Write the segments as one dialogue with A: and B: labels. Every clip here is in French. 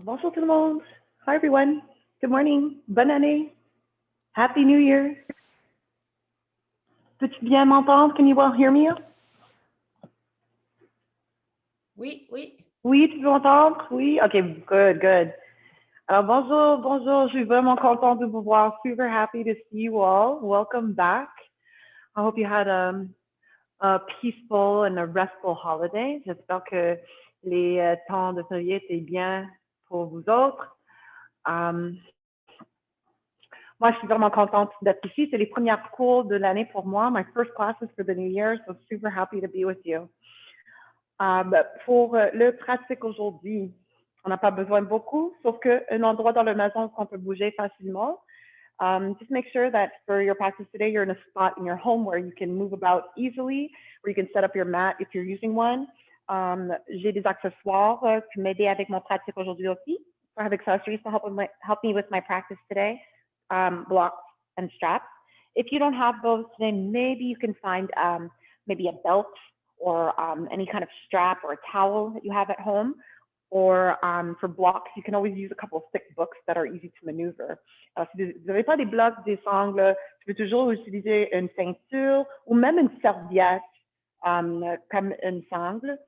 A: Bonjour tout le monde. Hi everyone. Good morning. Bonne année. Happy New Year. Peux-tu bien m'entendre? Can you well hear me?
B: Oui, oui.
A: Oui, tu peux m'entendre? Oui? OK, good, good. Alors bonjour. Je suis vraiment contente de vous voir. Super happy to see you all. Welcome back. I hope you had a peaceful and a restful holiday. J'espère que les temps de février étaient bien pour vous autres. Moi, je suis vraiment contente d'être ici. C'est les premières cours de l'année pour moi. My first classes for the new year, so super happy to be with you. Pour le pratique aujourd'hui, on n'a pas besoin de beaucoup, sauf qu'un endroit dans la maison qu'on peut bouger facilement. Just make sure that for your practice today, you're in a spot in your home where you can move about easily, where you can set up your mat if you're using one. J'ai des accessoires pour m'aider avec mon pratique aujourd'hui aussi. I have accessories to help me with my practice today. Blocks and straps. If you don't have those today, maybe you can find maybe a belt or any kind of strap or a towel that you have at home. Or for blocks, you can always use a couple of thick books that are easy to maneuver. Si vous n'avez pas des blocs, des sangles, tu peux toujours utiliser une ceinture ou même une serviette comme une sangle.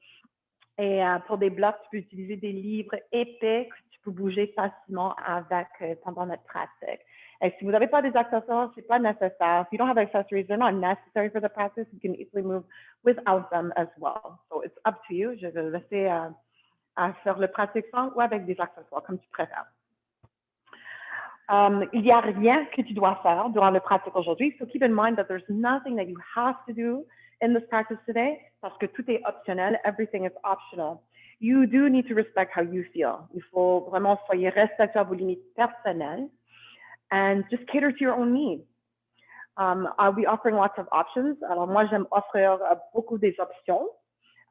A: Et pour des blocs, tu peux utiliser des livres épais que tu peux bouger facilement avec pendant notre pratique. Et si vous n'avez pas des accessoires, c'est pas nécessaire. If you don't have accessories, they're not necessary for the practice. You can easily move without them as well. So it's up to you. Je vais laisser à faire le pratique sans ou avec des accessoires, comme tu préfères. Il n'y a rien que tu dois faire durant le pratique aujourd'hui. So keep in mind that there's nothing that you have to do in this practice today parce que tout est optionnel. Everything is optional. You do need to respect how you feel. Il faut vraiment soyez respectueux à vos limites personnelles and just cater to your own needs. I'll be offering lots of options. Alors moi, j'aime offrir beaucoup des options.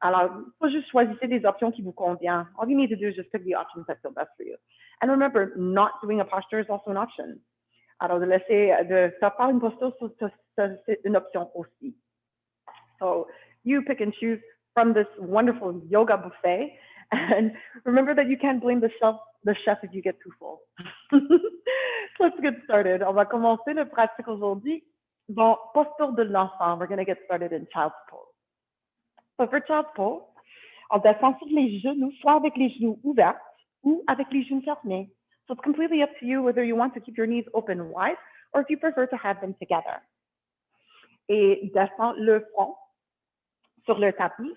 A: Alors, il faut juste choisir des options qui vous conviennent. All you need to do is just pick the options that feel best for you. And remember, not doing a posture is also an option. Alors, de faire faire une posture, c'est une option aussi. So, you pick and choose from this wonderful yoga buffet. And remember that you can't blame the chef if you get too full. Let's get started. On va commencer le pratique aujourd'hui. Bon, posture de l'enfant. We're going to get started in child's pose. So for child's pose, on descend sur les genoux, soit avec les genoux ouverts ou avec les genoux fermés. So it's completely up to you whether you want to keep your knees open wide or if you prefer to have them together. Et descends le front sur le tapis.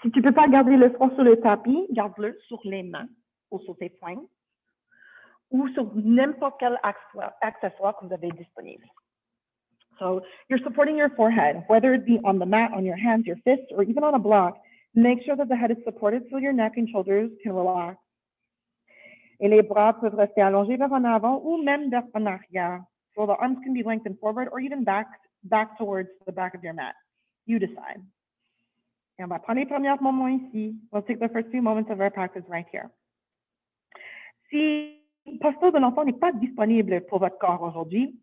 A: Si tu ne peux pas garder le front sur le tapis, garde-le sur les mains ou sur tes poings ou sur n'importe quel accessoire que vous avez disponible. So you're supporting your forehead, whether it be on the mat, on your hands, your fists, or even on a block. Make sure that the head is supported so your neck and shoulders can relax. Et les bras peuvent rester allongés vers en avant ou même vers en arrière. So the arms can be lengthened forward or even back towards the back of your mat. You decide. Et on va prendre les premiers moments ici. We'll take the first few moments of our practice right here. Si la posture de l'enfant n'est pas disponible pour votre corps aujourd'hui,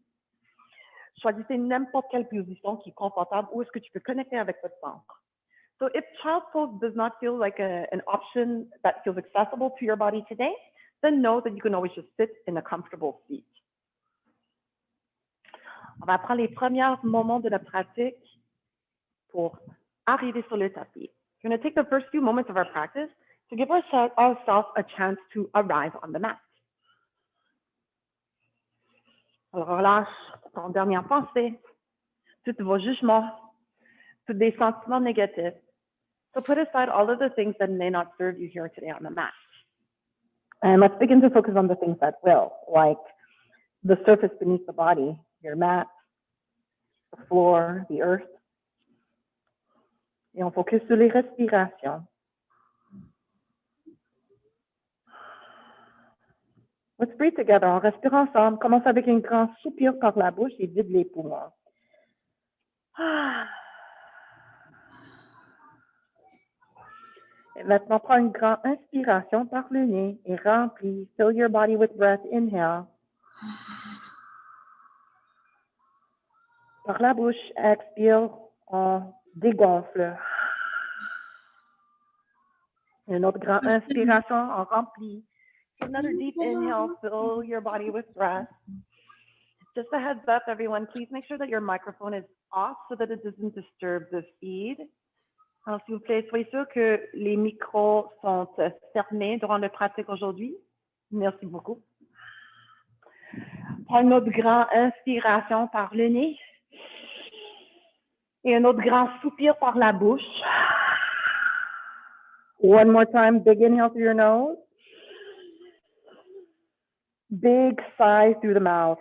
A: choisissez n'importe quelle position qui est confortable ou est-ce que tu peux connecter avec votre ventre. So if child pose does not feel like an option that feels accessible to your body today, then know that you can always just sit in a comfortable seat. On va prendre les premiers moments de la pratique pour arriver sur le tapis. We're going to take the first few moments of our practice to give ourselves a chance to arrive on the mat. Alors, relâche ton dernière pensée, tous vos jugements, tous des sentiments négatifs. So put aside all of the things that may not serve you here today on the mat. And let's begin to focus on the things that will, like the surface beneath the body, your mat, the floor, the earth. Et on focus sur les respirations. Let's breathe together. On respire ensemble. Commence avec un grand soupir par la bouche et vide les poumons. Et maintenant, prends une grande inspiration par le nez et remplis. Fill your body with breath. Inhale. Par la bouche, expire. On dégonfle. Une autre grande inspiration, on remplit. Another deep inhale, fill your body with breath. Just a heads up, everyone, please make sure that your microphone is off so that it doesn't disturb the feed. Alors, s'il vous plaît, soyez sûr que les micros sont fermés durant la pratique aujourd'hui. Merci beaucoup. Prends une autre grande inspiration par le nez. Et un autre grand soupir par la bouche. One more time, big inhale through your nose. Big sigh through the mouth.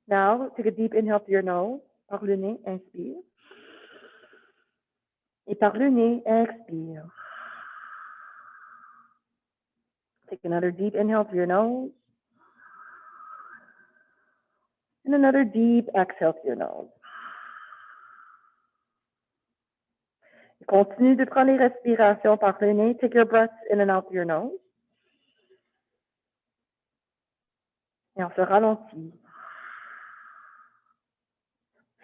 A: Now, take a deep inhale through your nose. Par le nez, inspire. Et par le nez, expire. Take another deep inhale through your nose. And another deep exhale through your nose. Continue de prendre les respirations par le nez. Take your breaths in and out through your nose. Et on se ralentit.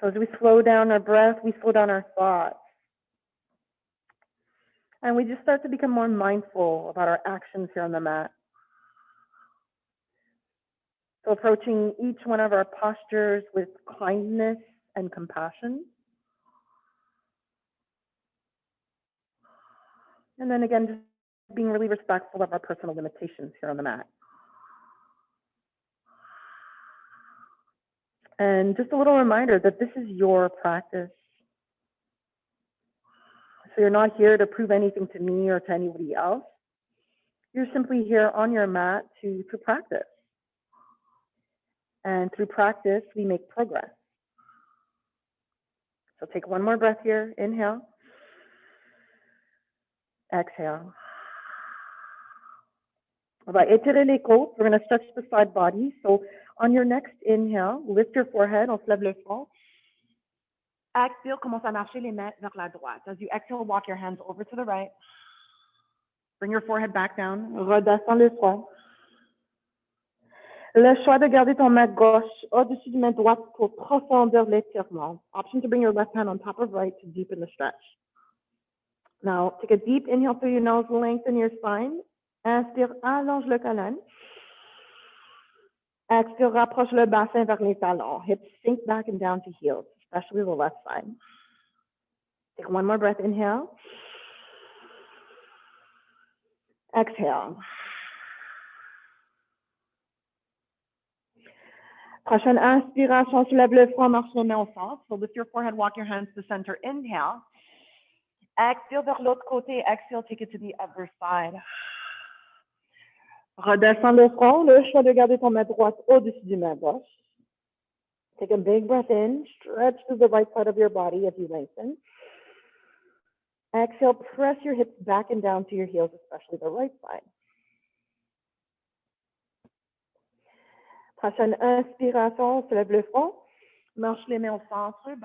A: So as we slow down our breath, we slow down our thoughts. And we just start to become more mindful about our actions here on the mat. So approaching each one of our postures with kindness and compassion. And then again, just being really respectful of our personal limitations here on the mat. And just a little reminder that this is your practice. So you're not here to prove anything to me or to anybody else. You're simply here on your mat to practice. And through practice, we make progress. So take one more breath here. Inhale. Exhale. On va étirer les côtes. We're going to stretch the side body. So on your next inhale, lift your forehead. On se lève le front. Exhale, commence à marcher les mains vers la droite. As you exhale, walk your hands over to the right. Bring your forehead back down. Redescends le front. Le choix de garder ton main gauche au-dessus du main droite pour profondeur l'étirement. Option to bring your left hand on top of right to deepen the stretch. Now, take a deep inhale through your nose, lengthen your spine. Inspire, allonge le colonne. Expire, rapproche le bassin vers les talons. Hips sink back and down to heels, especially the left side. Take one more breath, inhale. Exhale. Prochaine inspiration, soulève le front, marche les mains au centre. So lift your forehead, walk your hands to center. Inhale. Exhale vers l'autre côté. Exhale, take it to the other side. Redescends le front. Le choix de garder ton main droite au-dessus du main gauche. Take a big breath in. Stretch to the right side of your body as you lengthen. Exhale, press your hips back and down to your heels, especially the right side. Prochaine inspiration, soulève le front. Marche les mains au centre.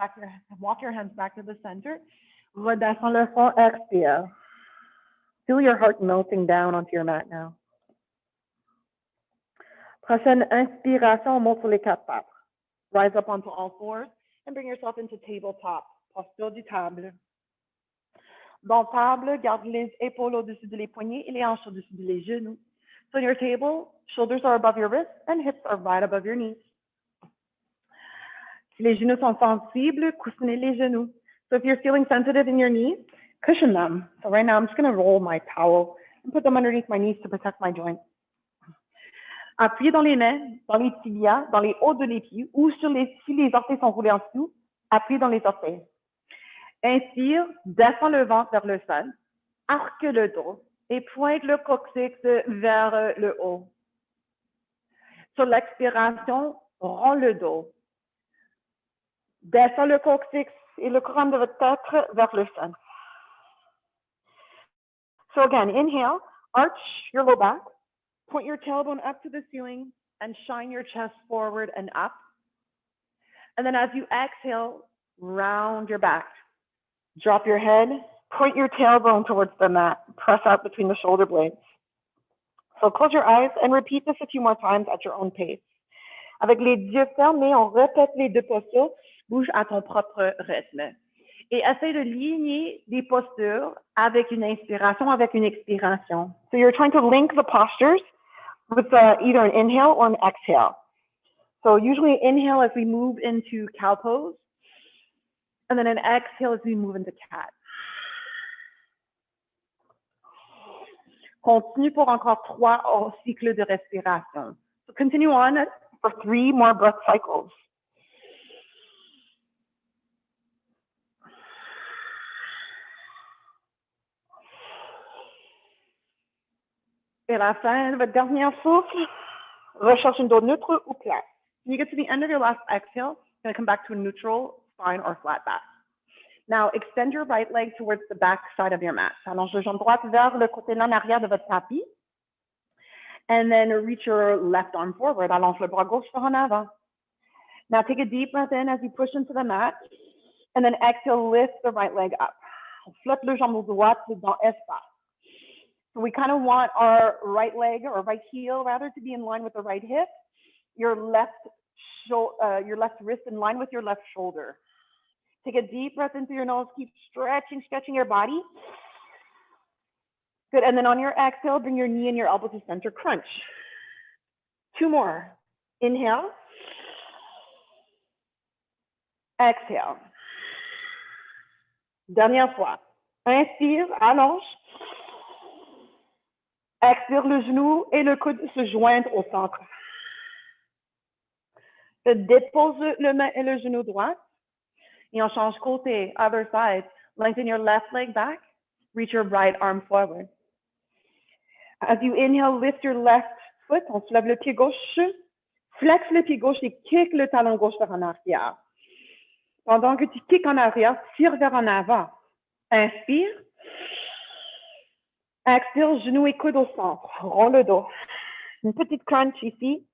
A: Walk your hands back to the center. Redescends le front, expire. Feel your heart melting down onto your mat now. Prochaine inspiration, monte sur les quatre pattes. Rise up onto all fours and bring yourself into tabletop. Posture du table. Dans table, garde les épaules au-dessus de les poignets et les hanches au-dessus de les genoux. So on your table, shoulders are above your wrists and hips are right above your knees. Si les genoux sont sensibles, coussonnez les genoux. So if you're feeling sensitive in your knees, cushion them. So right now, I'm just going to roll my towel and put them underneath my knees to protect my joints. Appuyez dans les mains, dans les tibias, dans les hauts de les pieds, ou si les orteils sont roulés en dessous, appuyez dans les orteils. Inspire, descends le ventre vers le sol, arque le dos et pointe le coccyx vers le haut. Sur l'expiration, rond le dos. Descends le coccyx et le couronne de votre tête vers le sol. So again, inhale, arch your low back, point your tailbone up to the ceiling and shine your chest forward and up. And then as you exhale, round your back. Drop your head, point your tailbone towards the mat, press out between the shoulder blades. So close your eyes and repeat this a few more times at your own pace. Avec les yeux fermés, on répète les deux postures, bouge à ton propre rythme. Et essaye de lier des postures avec une inspiration, avec une expiration. So you're trying to link the postures with either an inhale or an exhale. So usually inhale as we move into cow pose, and then an exhale as we move into cat. Continue pour encore 3 cycles de respiration. So continue on for 3 more breath cycles. Et à la fin de votre dernier souffle, recherche une dos neutre ou plate. When you get to the end of your last exhale, you're going to come back to a neutral spine or flat back. Now, extend your right leg towards the back side of your mat. Allonge le jambe droite vers le côté en arrière de votre tapis. And then reach your left arm forward. Allonge le bras gauche vers en avant. Now, take a deep breath in as you push into the mat. And then exhale, lift the right leg up. Flotte le jambe droite dans espace. So we kind of want our right leg or right heel rather to be in line with the right hip. Your left wrist in line with your left shoulder. Take a deep breath into your nose. Keep stretching your body. Good. And then on your exhale, bring your knee and your elbow to center. Crunch. 2 more. Inhale. Exhale. Dernière fois. Inspire, allonge. Expire, le genou et le coude se joindre au centre. Dépose le main et le genou droit. Et on change côté, other side. Lengthen your left leg back. Reach your right arm forward. As you inhale, lift your left foot. On soulève le pied gauche. Flex le pied gauche et kick le talon gauche vers en arrière. Pendant que tu kicks en arrière, tire vers en avant. Inspire. Expire, genou et coude au centre. Rond le dos. Une petite crunch ici.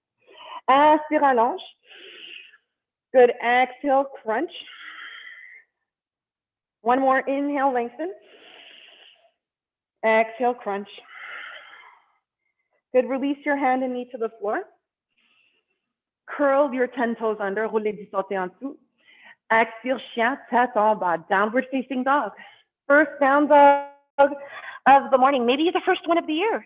A: Inspire, allonge. Good. Exhale, crunch. One more. Inhale, lengthen. Exhale, crunch. Good. Release your hand and knee to the floor. Curl your 10 toes under. Roule les 10 sautés en dessous. Expire, chien, tête en bas. Downward facing dog. First down dog of the morning, maybe the first one of the year.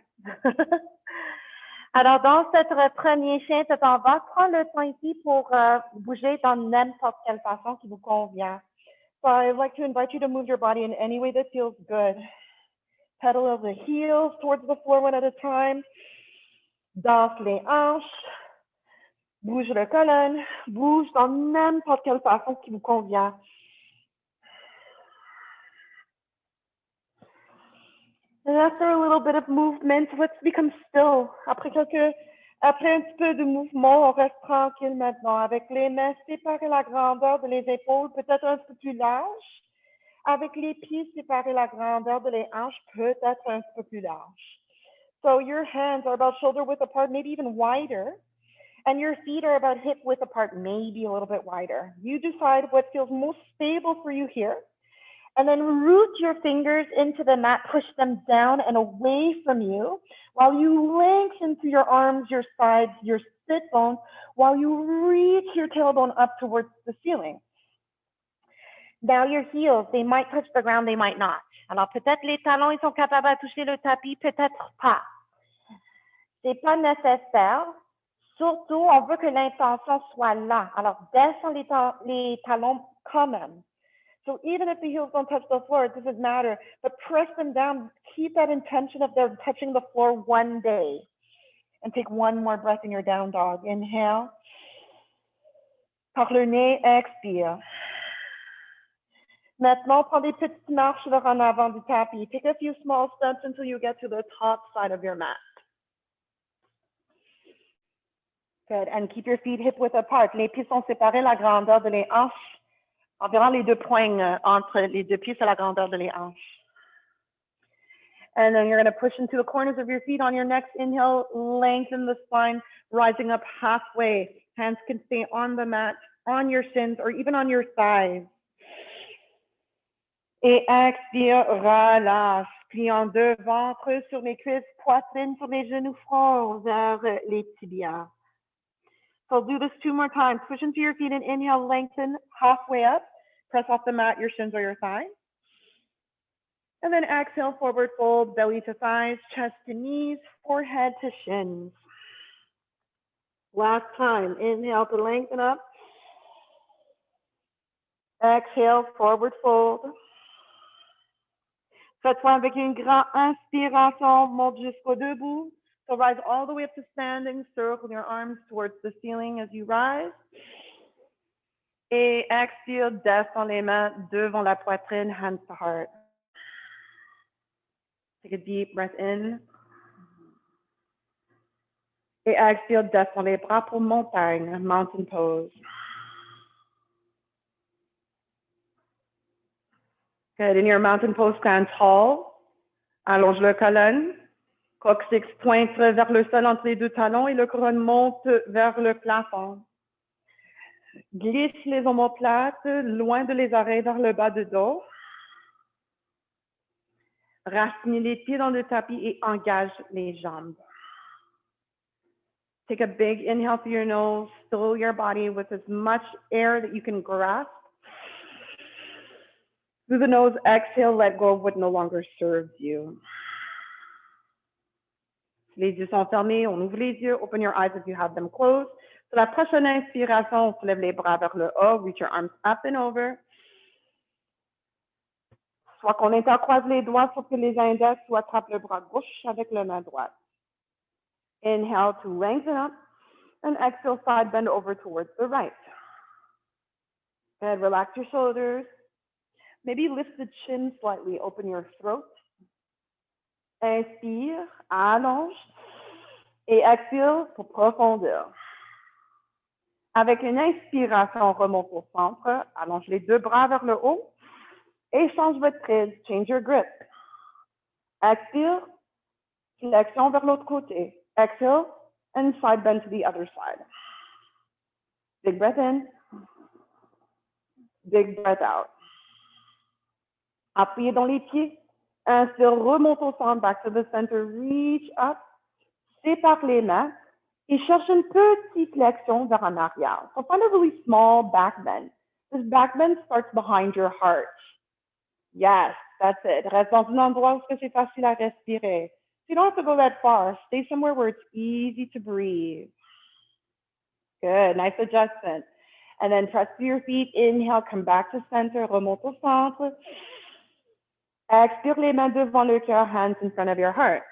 A: Alors, dans cette premier chien tête en bas, prends le temps ici pour bouger dans n'importe quelle façon qui vous convient. So I'd like to invite you to move your body in any way that feels good. Pedal of the heels towards the floor one at a time. Danse les hanches. Bouge le colonne. Bouge dans n'importe quelle façon qui vous convient. And after a little bit of movement, let's become still. Après un petit peu de mouvement, on reste tranquille maintenant. Avec les mains séparées la grandeur de les épaules, peut-être un peu plus large. Avec les pieds séparés la grandeur de les hanches, peut-être un peu plus large. So your hands are about shoulder width apart, maybe even wider. And your feet are about hip width apart, maybe a little bit wider. You decide what feels most stable for you here. And then root your fingers into the mat, push them down and away from you while you lengthen through your arms, your sides, your sit bones, while you reach your tailbone up towards the ceiling. Now your heels, they might touch the ground, they might not. Alors peut-être les talons, ils sont capables de toucher le tapis, peut-être pas. C'est pas nécessaire. Surtout, on veut que l'intention soit là. Alors descends les talons quand même. So even if the heels don't touch the floor, it doesn't matter. But press them down. Keep that intention of them touching the floor one day. And take one more breath in your down dog. Inhale. Par le nez, expire. Maintenant, prends des petites marches vers en avant du tapis. Take a few small steps until you get to the top side of your mat. Good. And keep your feet hip width apart. Les pieds sont séparés, la grandeur de les hanches. Environ les 2 poings entre les 2 pieds, c'est la grandeur de les hanches. And then you're going to push into the corners of your feet on your next inhale. Lengthen the spine, rising up halfway. Hands can stay on the mat, on your shins, or even on your thighs. Et expire, relâche. Plie en deux, ventre sur les cuisses, poitrine sur les genoux, front vers les tibias. So do this 2 more times. Push into your feet and inhale, lengthen halfway up. Press off the mat, your shins or your thighs. And then exhale, forward fold, belly to thighs, chest to knees, forehead to shins. Last time, inhale to lengthen up. Exhale, forward fold. Cette fois, avec une grande inspiration, monte jusqu'au debout. So rise all the way up to standing, circle your arms towards the ceiling as you rise. Et expire, descends les mains devant la poitrine, hands to heart. Take a deep breath in. Et expire, descends les bras pour montagne, mountain pose. Good. In your mountain pose, stand tall. Allonge le colonne. Coccyx pointe vers le sol entre les deux talons et le couronne monte vers le plafond. Glisse les omoplates loin de les oreilles vers le bas du dos. Racine les pieds dans le tapis et engage les jambes. Take a big inhale through your nose. Fill your body with as much air that you can grasp. Through the nose, exhale, let go of what no longer serves you. Les yeux sont fermés, on ouvre les yeux. Open your eyes if you have them closed. Sur la prochaine inspiration, on soulève les bras vers le haut. Reach your arms up and over. Soit qu'on intercroise les doigts sur que les index ou attrape le bras gauche avec la main droite. Inhale to lengthen up and exhale, side bend over towards the right. Good. Relax your shoulders. Maybe lift the chin slightly. Open your throat. Inspire, allonge et expire pour profondeur. Avec une inspiration, on remonte au centre. Allonge les deux bras vers le haut et change votre prise. Change your grip. Expire, flexion vers l'autre côté. Exhale, and side bend to the other side. Big breath in. Big breath out. Appuyez dans les pieds. Inspire, remonte au centre, back to the center. Reach up. Sépare les mains et cherche une petite flexion vers en arrière. So find a really small back bend. This back bend starts behind your heart. Yes, that's it. Reste dans un endroit où c'est facile à respirer. You don't have to go that far. Stay somewhere where it's easy to breathe. Good, nice adjustment. And then press through your feet. Inhale, come back to center. Remonte au centre. Expire les mains devant le cœur, hands in front of your heart.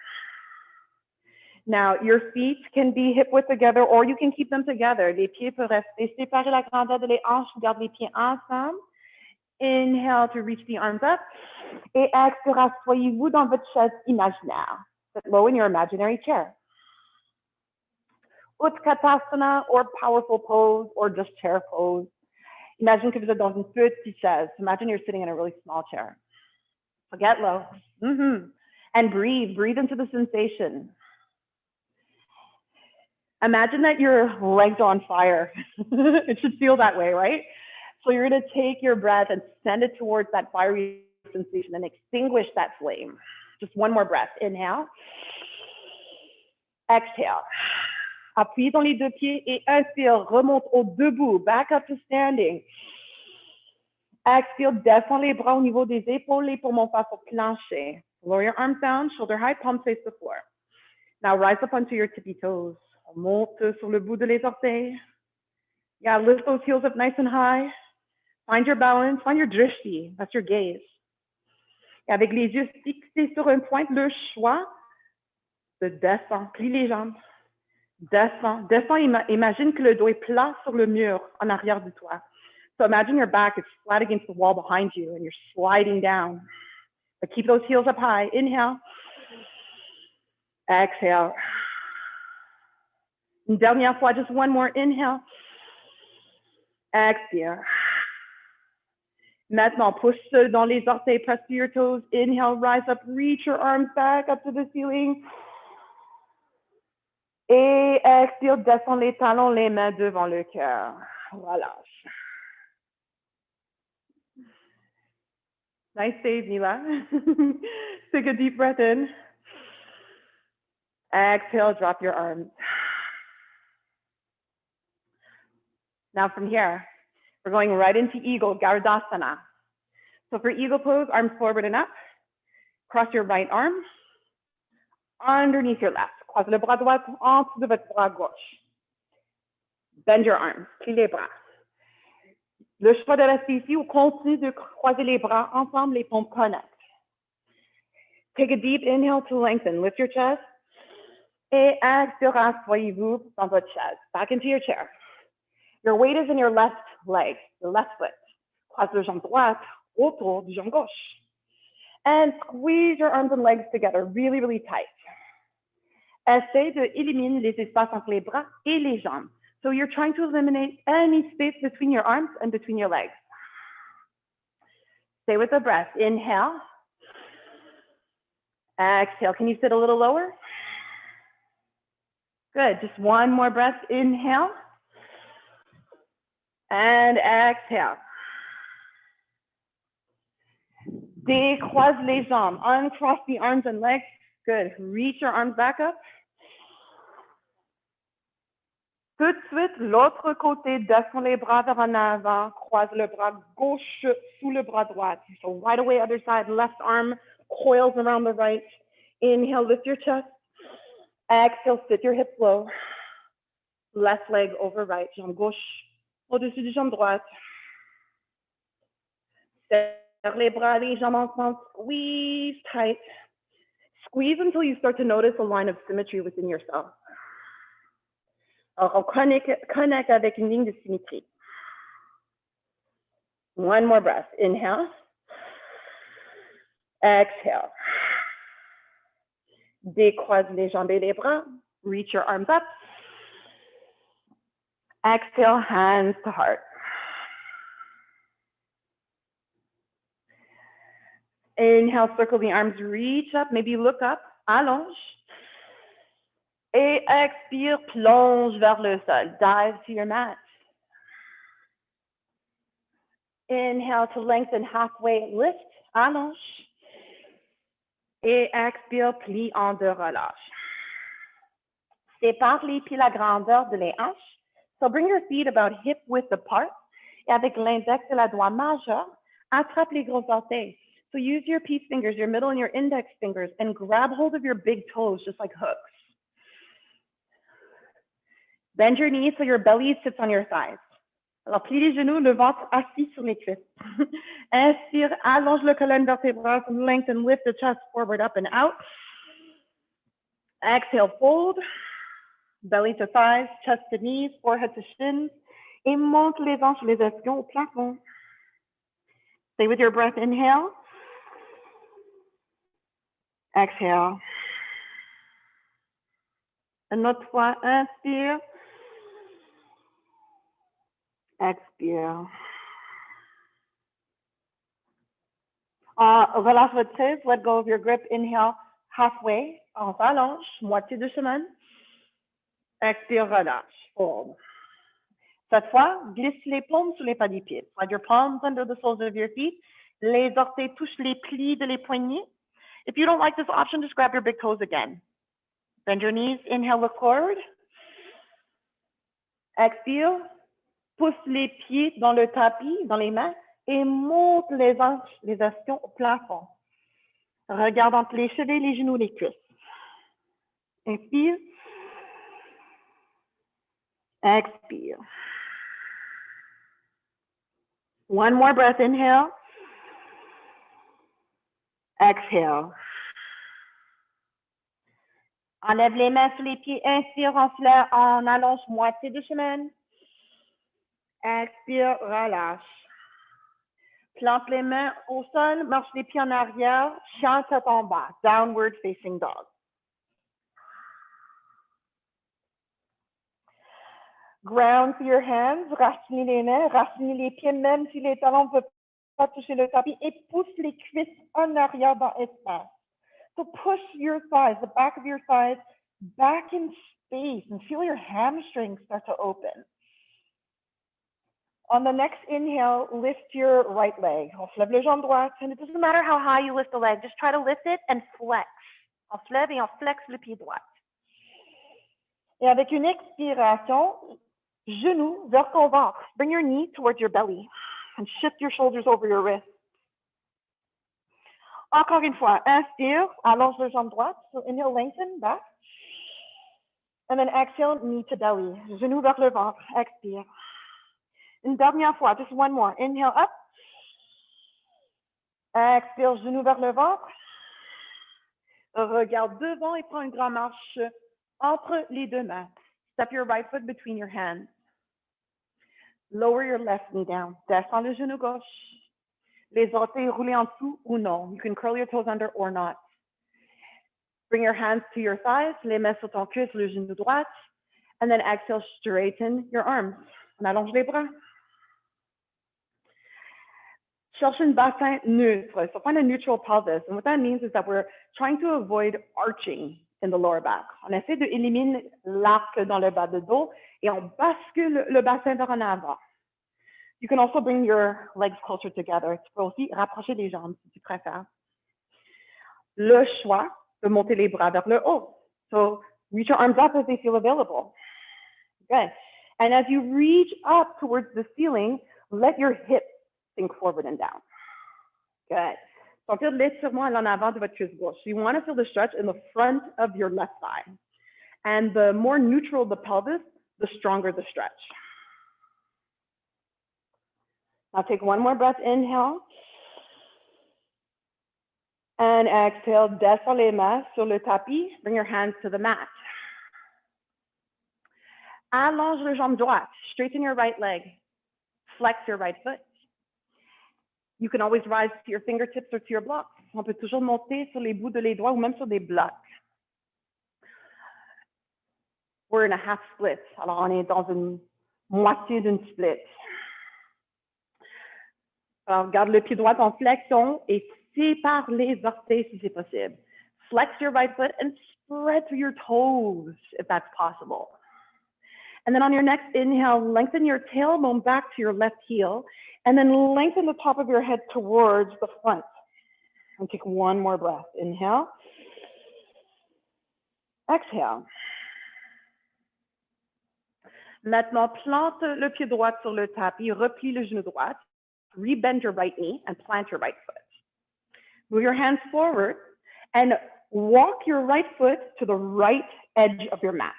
A: Now, your feet can be hip width together or you can keep them together. Les pieds peuvent rester séparés la grandeur de les hanches. Garde les pieds ensemble. Inhale to reach the arms up. Et expire, asseyez-vous dans votre chaise imaginaire. Sit low in your imaginary chair. Utkatasana or powerful pose or just chair pose. Imagine que vous êtes dans une petite chaise. Imagine you're sitting in a really small chair. So get low. And breathe. Breathe into the sensation. Imagine that your legs are on fire. It should feel that way, right? So you're going to take your breath and send it towards that fiery sensation and extinguish that flame. Just one more breath. Inhale. Exhale. Appuyez dans les deux pieds et inspire. Remonte au debout. Back up to standing. Expire. Descends les bras au niveau des épaules. Les paumes face au plancher. Lower your arms down. Shoulder high. Palms face the floor. Now rise up onto your tippy toes. Monte sur le bout de les orteils. Yeah, lift those heels up nice and high. Find your balance. Find your drishti. That's your gaze. Et avec les yeux fixés sur une pointe, le choix de descendre. Plie les jambes. Descends. Descends. Imagine que le dos est plat sur le mur en arrière de toi. So imagine your back is flat against the wall behind you and you're sliding down. But keep those heels up high. Inhale. Exhale. Une dernière fois, just one more. Inhale. Expire. Maintenant, push dans les orteils, press to your toes. Inhale, rise up, reach your arms back up to the ceiling. Et expire, descends les talons, les mains devant le cœur. Relâche. Nice save, Mila. Take a deep breath in. Exhale, drop your arms. Now from here, We're going right into Eagle, Gardasana. So for Eagle pose, arms forward and up. Cross your right arm underneath your left. Croise le bras droit en dessous de votre bras gauche. Bend your arms, plie les bras. Le choix de rester ici ou continue de croiser les bras ensemble, les paumes connectent. Take a deep inhale to lengthen. Lift your chest. Et expire, asseyez-vous dans votre chaise. Back into your chair. Your weight is in your left leg, your left foot. Croise le jambe droite autour du jambe gauche. And squeeze your arms and legs together really, really tight. Essaye de éliminer les espaces entre les bras et les jambes. So you're trying to eliminate any space between your arms and between your legs. Stay with the breath. Inhale. Exhale. Can you sit a little lower? Good. Just one more breath. Inhale. And exhale. Décroise les jambes. Uncross the arms and legs. Good. Reach your arms back up. Tout de suite, l'autre côté, descends les bras vers en avant, croise le bras gauche sous le bras droit. So right away, other side, left arm coils around the right. Inhale, lift your chest. Exhale, sit your hips low. Left leg over right, jambe gauche au-dessus du jambe droite. Serre les bras, les jambes ensemble, squeeze tight. Squeeze until you start to notice a line of symmetry within yourself. Alors, on connecte avec une ligne de symétrie. One more breath. Inhale. Exhale. Décroise les jambes et les bras. Reach your arms up. Exhale, hands to heart. Inhale, circle the arms, reach up, maybe look up, allonge. Et expire, plonge vers le sol. Dive to your mat. Inhale to lengthen halfway, lift, allonge. Et expire, plie en deux, relâche. Sépare les pieds la grandeur de les hanches. So bring your feet about hip width apart. Et avec l'index et la doigt majeur, attrape les gros orteils. So use your peace fingers, your middle and your index fingers, and grab hold of your big toes just like hooks. Bend your knees so your belly sits on your thighs. Alors, plie les genoux, le ventre assis sur les cuisses. Inspire, allonge le colonne vertébrale, lengthen, lift the chest forward, up and out. Exhale, fold. Belly to thighs, chest to knees, forehead to shins. Et monte les hanches, les ischions au plafond. Stay with your breath, inhale. Exhale. Une autre fois, inspire. Expire. Relâche votre prise. Let go of your grip. Inhale, halfway. On s'allonge, moitié de chemin. Expire, relâche. Fold. Cette fois, glisse les paumes sous les pas des pieds. Slide your palms under the soles of your feet. Les orteils touchent les plis de les poignets. If you don't like this option, just grab your big toes again. Bend your knees. Inhale, look forward. Expire. Pousse les pieds dans le tapis, dans les mains, et monte les hanches, les ischions au plafond. Regarde entre les chevilles, les genoux, les cuisses. Inspire. Expire. One more breath. Inhale. Exhale. Enlève les mains sous les pieds. Inspire, en allonge moitié de chemin. Expire, relâche. Plante les mains au sol, marche les pieds en arrière, chien tête en bas, downward facing dog. Ground to your hands, racinez les mains, racinez les pieds, même si les talons ne peuvent pas toucher le tapis, et pousse les cuisses en arrière dans l'espace. So push your thighs, the back of your thighs, back in space, and feel your hamstrings start to open. On the next inhale, lift your right leg. On se lève le jambe droite. And it doesn't matter how high you lift the leg. Just try to lift it and flex. On se lève et on flex le pied droit. Et avec une expiration, Genou vers ton ventre. Bring your knee towards your belly and shift your shoulders over your wrist. Encore une fois, inspire, allonge le jambe droite. So inhale, lengthen, back. And then exhale, knee to belly. Genou vers le ventre, expire. Une dernière fois, just one more. Inhale, up. Expire, genou vers le ventre. Regarde devant et prends une grande marche entre les deux mains. Step your right foot between your hands. Lower your left knee down. Descends le genou gauche. Les orteils roulés en dessous ou non. You can curl your toes under or not. Bring your hands to your thighs. Les mains sur ton cul, sur le genou droit. And then exhale, straighten your arms. On allonge les bras. Cherche un bassin neutre. So find a neutral pelvis. And what that means is that we're trying to avoid arching in the lower back. On essaie d'éliminer l'arc dans le bas de dos et on bascule le bassin vers en avant. You can also bring your legs closer together. Tu peux aussi rapprocher les jambes si tu préfères. Le choix de monter les bras vers le haut. So reach your arms up as they feel available. Good. And as you reach up towards the ceiling, let your hips sink forward and down. Good. Sentir l'étirement en avant de votre cuisse gauche. You want to feel the stretch in the front of your left thigh. And the more neutral the pelvis, the stronger the stretch. Now take one more breath, inhale. And exhale, descends les mains sur le tapis. Bring your hands to the mat. Allonge le jambe droite. Straighten your right leg. Flex your right foot. You can always rise to your fingertips or to your blocks. On peut toujours monter sur les bouts de les doigts ou même sur des blocs. We're in a half split. Alors, on est dans une moitié d'une split. Alors, garde le pied droit en flexion et sépare les orteils si c'est possible. Flex your right foot and spread through your toes if that's possible. And then on your next inhale, lengthen your tailbone back to your left heel, and then lengthen the top of your head towards the front. And take one more breath. Inhale. Exhale. Maintenant, plante le pied droit sur le tapis, replie le genou droit, rebend your right knee, and plant your right foot. Move your hands forward, and walk your right foot to the right edge of your mat.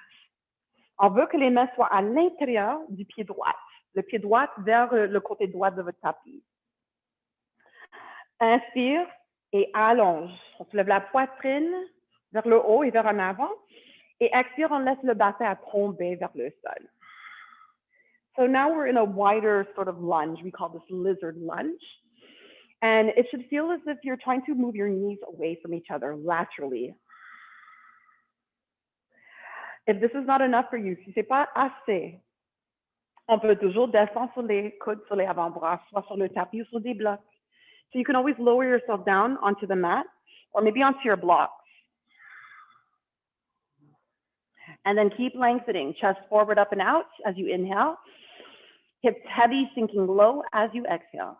A: On veut que les mains soient à l'intérieur du pied droit, le pied droit vers le côté droit de votre tapis. Inspire et allonge. On soulève la poitrine vers le haut et vers en avant. Et expire, on laisse le bassin à tomber vers le sol. So now we're in a wider sort of lunge. We call this lizard lunge. And it should feel as if you're trying to move your knees away from each other laterally. If this is not enough for you, si c'est pas assez, on peut toujours descendre sur les coudes, sur les avant-bras, soit sur le tapis ou sur des blocs. So you can always lower yourself down onto the mat or maybe onto your blocks. And then keep lengthening, chest forward, up and out as you inhale. Hips heavy, sinking low as you exhale.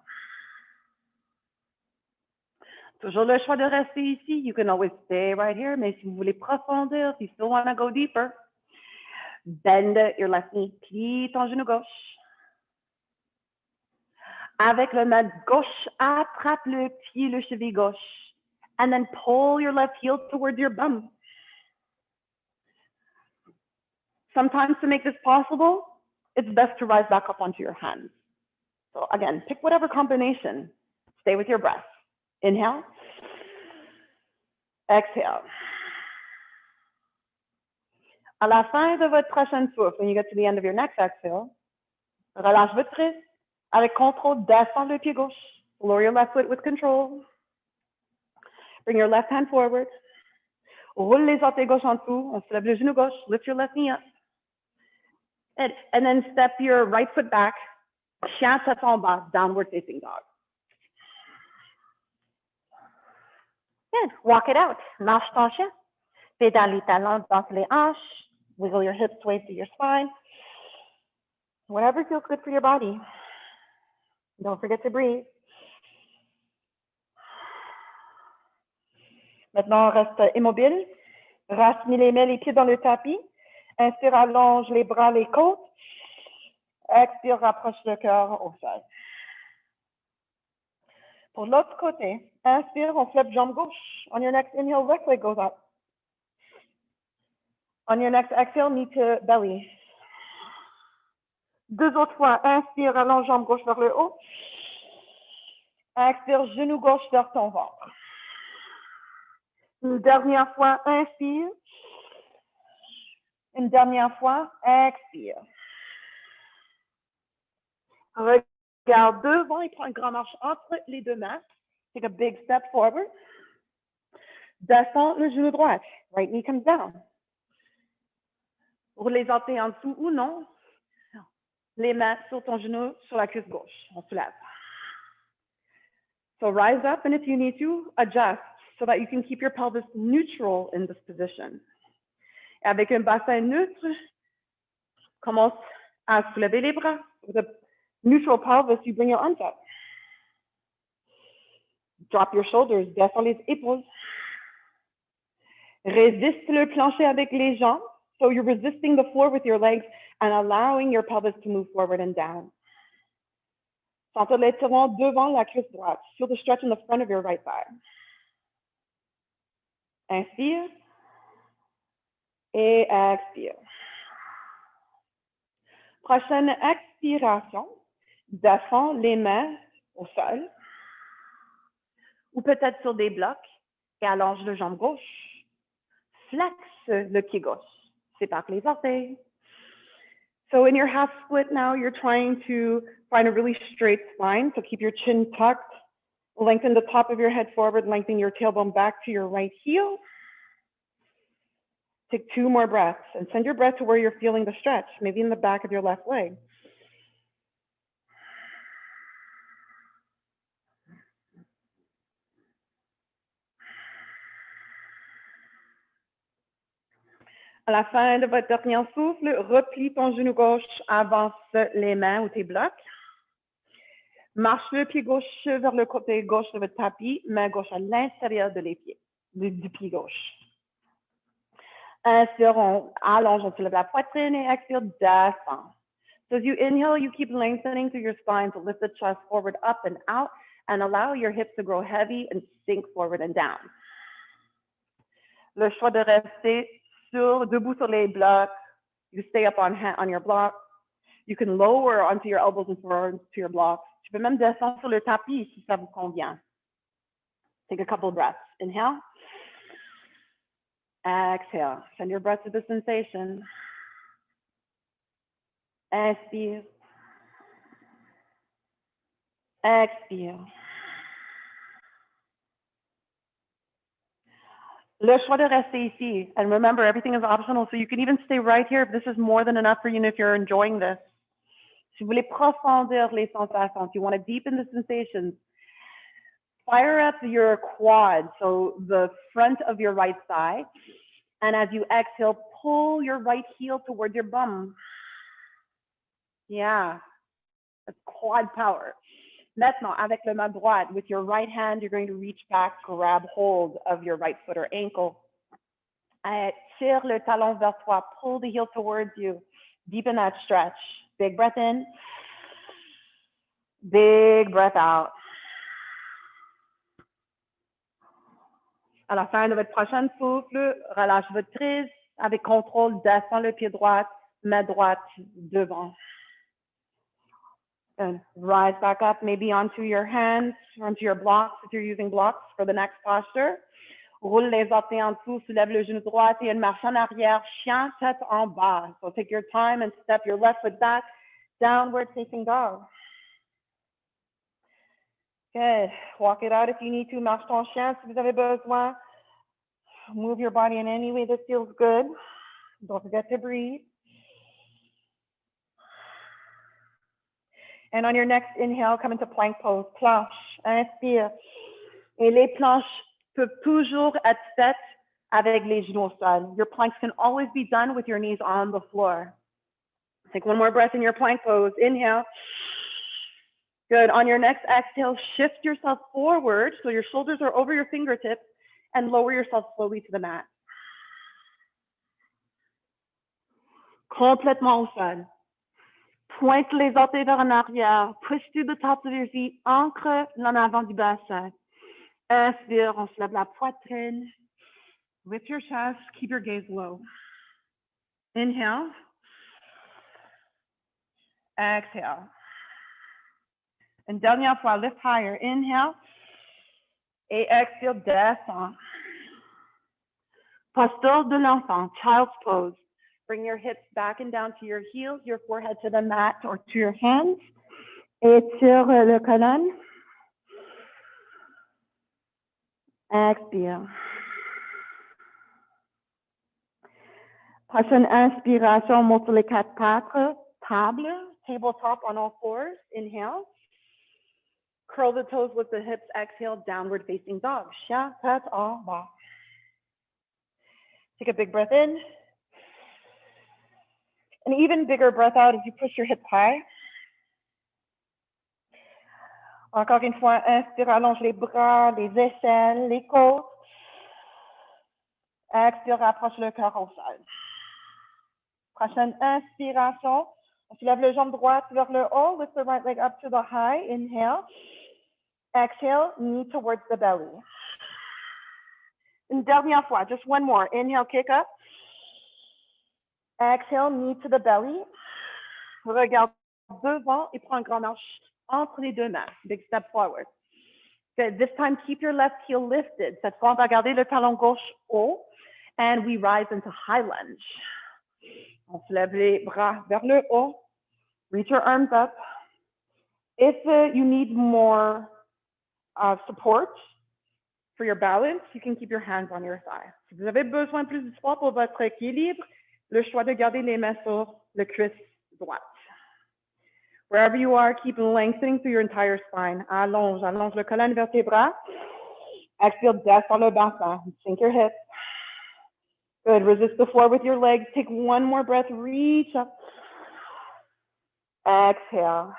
A: Toujours le choix de rester ici. You can always stay right here, mais si vous voulez profondir, if you still want to go deeper, bend your left knee, plie ton genou gauche. Avec le main gauche, attrape le pied, le cheville gauche. And then pull your left heel towards your bum. Sometimes to make this possible, it's best to rise back up onto your hands. So again, pick whatever combination. Stay with your breath. Inhale. Exhale. À la fin de votre prochaine souffle, when you get to the end of your next exhale, relâche votre wrist. Avec contrôle, descends le pied gauche. Lower your left foot with control. Bring your left hand forward. Roule les orteils gauche en dessous. On se lève le genou gauche. Lift your left knee up. And then step your right foot back. Chien tête en bas, downward facing dog. Good. Walk it out. Marche ton chien. Pédale les talons dans les hanches. Wiggle your hips, sway through your spine. Whatever feels good for your body. Don't forget to breathe. Maintenant, on reste immobile. Racine les mains, les pieds dans le tapis. Inspire, allonge les bras, les côtes. Expire, rapproche le cœur au sol. Pour l'autre côté, inspire, on flip jambe gauche. On your next inhale, left leg goes up. On your next exhale, knee to belly. Deux autres fois, inspire, allonge jambe gauche vers le haut. Expire, genou gauche vers ton ventre. Une dernière fois, inspire. Une dernière fois, expire. Regarde devant et prends une grande marche entre les deux mains. Take a big step forward. Descends le genou droit. Right knee comes down. Pour les orteils en dessous ou non, les mains sur ton genou, sur la cuisse gauche. On soulève. So rise up, and if you need to, adjust so that you can keep your pelvis neutral in this position. Et avec un bassin neutre, commence à soulever les bras. With a neutral pelvis, you bring your arms up. Drop your shoulders, descends les épaules. Résiste le plancher avec les jambes. So you're resisting the floor with your legs and allowing your pelvis to move forward and down. Sens l'étirement devant la cuisse droite. Feel the stretch in the front of your right thigh. Inspire et expire. Prochaine expiration, descends les mains au sol ou peut-être sur des blocs et allonge le jambe gauche. Flex le pied gauche. Sépare les orteils. So in your half split now, you're trying to find a really straight spine. So keep your chin tucked. Lengthen the top of your head forward, lengthen your tailbone back to your right heel. Take 2 more breaths and send your breath to where you're feeling the stretch, maybe in the back of your left leg. À la fin de votre dernier souffle, replie ton genou gauche, avance les mains ou tes blocs. Marche le pied gauche vers le côté gauche de votre tapis, main gauche à l'intérieur de les pieds, du pied gauche. Inspire, on allonge, on soulève la poitrine et expire, descend. So as you inhale, you keep lengthening through your spine to lift the chest forward, up and out, and allow your hips to grow heavy and sink forward and down. Le choix de rester debout sur les blocs. You stay up on your block. You can lower onto your elbows and forearms to your blocks. Tu peux même descendre sur le tapis si ça vous convient. Take a couple of breaths. Inhale. Exhale. Send your breath to the sensation. Inspire. Expire. Le choix de rester ici. And remember, everything is optional, so you can even stay right here if this is more than enough for you and if you're enjoying this. Si vous voulez profondir les sensations, if you want to deepen the sensations, fire up your quad, so the front of your right thigh. And as you exhale, pull your right heel toward your bum. Yeah, that's quad power. Maintenant, avec la main droite, with your right hand, you're going to reach back, grab hold of your right foot or ankle. Tire le talon vers toi, pull the heel towards you. Deepen that stretch. Big breath in. Big breath out. À la fin de votre prochain souffle, relâche votre prise. Avec contrôle, descends le pied droit, main droite devant. And rise back up, maybe onto your hands, onto your blocks, if you're using blocks for the next posture. Roule les orteils en dessous, soulève le genou droit et une marche en arrière, chien, tête en bas. So take your time and step your left foot back, downward facing dog. Good. Walk it out if you need to. Marche ton chien si vous avez besoin. Move your body in any way that feels good. Don't forget to breathe. And on your next inhale, come into plank pose, planche, inspire. Et les planches peuvent toujours être faites avec les genoux au sol. Your planks can always be done with your knees on the floor. Take one more breath in your plank pose. Inhale. Good. On your next exhale, shift yourself forward so your shoulders are over your fingertips and lower yourself slowly to the mat. Complètement au sol. Pointe les orteils vers en arrière. Push through the tops of your feet. Ancre l'en avant du bassin. Inspire, on se lève la poitrine. Lift your chest. Keep your gaze low. Inhale. Exhale. Une dernière fois, lift higher. Inhale. Et expire, descend. Posture de l'enfant, child's pose. Bring your hips back and down to your heels, your forehead to the mat or to your hands. Étire le colonne. Expire. Prochaine inspiration, monte sur les quatre pattes. Table, tabletop on all fours. Inhale. Curl the toes with the hips. Exhale, downward facing dog. Chien, tête en bas. Take a big breath in. An even bigger breath out as you push your hips high. Encore une fois, inspire, allonge les bras, les aisselles, les côtes. Expire, rapproche le cœur au sol. Prochaine inspiration. On soulève le jambe droite vers le haut. Lift the right leg up to the high. Inhale. Exhale, knee towards the belly. Une dernière fois, just one more. Inhale, kick up. Exhale, knee to the belly. Regarde devant et prends un grand marche entre les deux mains. Big step forward. Good. This time, keep your left heel lifted. Cette fois, on va garder le talon gauche haut. And we rise into high lunge. On soulève les bras vers le haut. Reach your arms up. If you need more support for your balance, you can keep your hands on your thigh. Si vous avez besoin de plus de support pour votre équilibre, le choix de garder les mains sur le cuisse droite. Wherever you are, keep lengthening through your entire spine. Allonge, allonge le colonne vertébrale. Exhale, descend le bassin. Sink your hips. Good. Resist the floor with your legs. Take one more breath. Reach up. Exhale.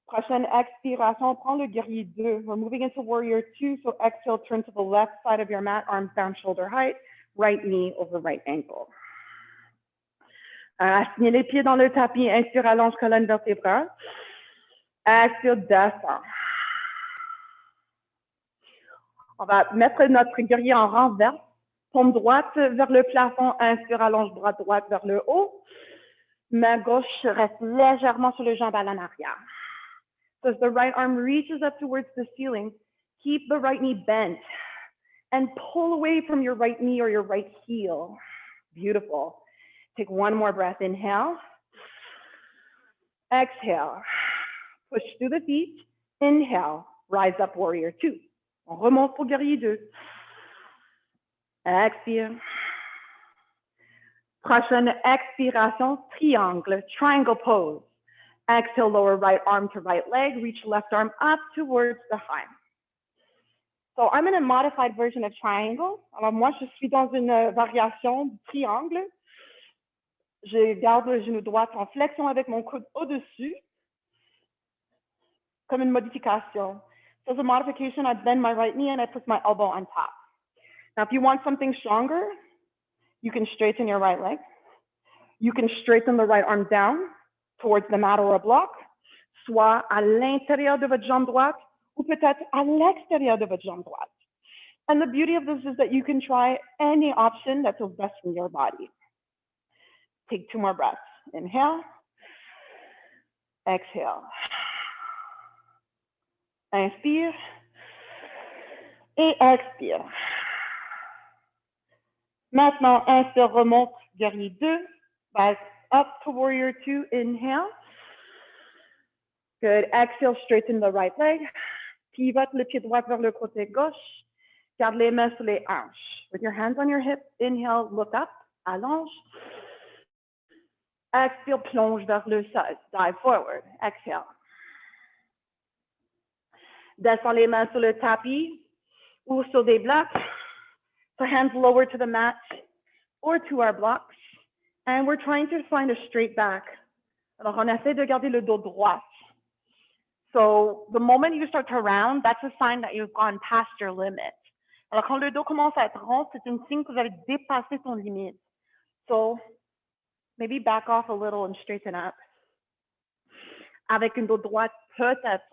A: Prochaine expiration, on prend le guerrier 2. We're moving into warrior 2. So exhale, turn to the left side of your mat, arms down, shoulder height, right knee over right ankle. Assignez les pieds dans le tapis. Inspire, allonge colonne vertébrale. Expire, descend. On va mettre notre guerrier en renverse. Paume droite vers le plafond. Inspire, allonge bras droite vers le haut. Main gauche reste légèrement sur le jambe à l'en arrière. So as the right arm reaches up towards the ceiling, keep the right knee bent and pull away from your right knee or your right heel. Beautiful. Take one more breath. Inhale. Exhale. Push through the feet. Inhale. Rise up, warrior 2. On remonte pour guerrier 2. Expire. Prochaine expiration, triangle, triangle pose. Exhale, lower right arm to right leg. Reach left arm up towards the high. So I'm in a modified version of triangle. Alors moi, je suis dans une variation du triangle. Je garde le genou droit en flexion avec mon coude au-dessus, comme une modification. So as a modification, I bend my right knee and I put my elbow on top. Now, if you want something stronger, you can straighten your right leg. You can straighten the right arm down towards the mat or a block, soit à l'intérieur de votre jambe droite ou peut-être à l'extérieur de votre jambe droite. And the beauty of this is that you can try any option that feels best in your body. Take 2 more breaths. Inhale. Exhale. Inspire. Et expire. Maintenant, inspire, remonte, guerrier 2. Rise up to warrior 2. Inhale. Good. Exhale, straighten the right leg. Pivote le pied droit vers le côté gauche. Garde les mains sur les hanches. With your hands on your hips, inhale, look up, allonge. Exhale, plonge vers le sol. Dive forward. Exhale. Descends les mains sur le tapis ou sur des blocs. So hands lower to the mat or to our blocks. And we're trying to find a straight back. Alors, on essaie de garder le dos droit. So the moment you start to round, that's a sign that you've gone past your limit. Alors, quand le dos commence à être rond, c'est un signe que vous avez dépassé ton limite. So, Maybe back off a little and straighten up. Avec une dos droite, peut-être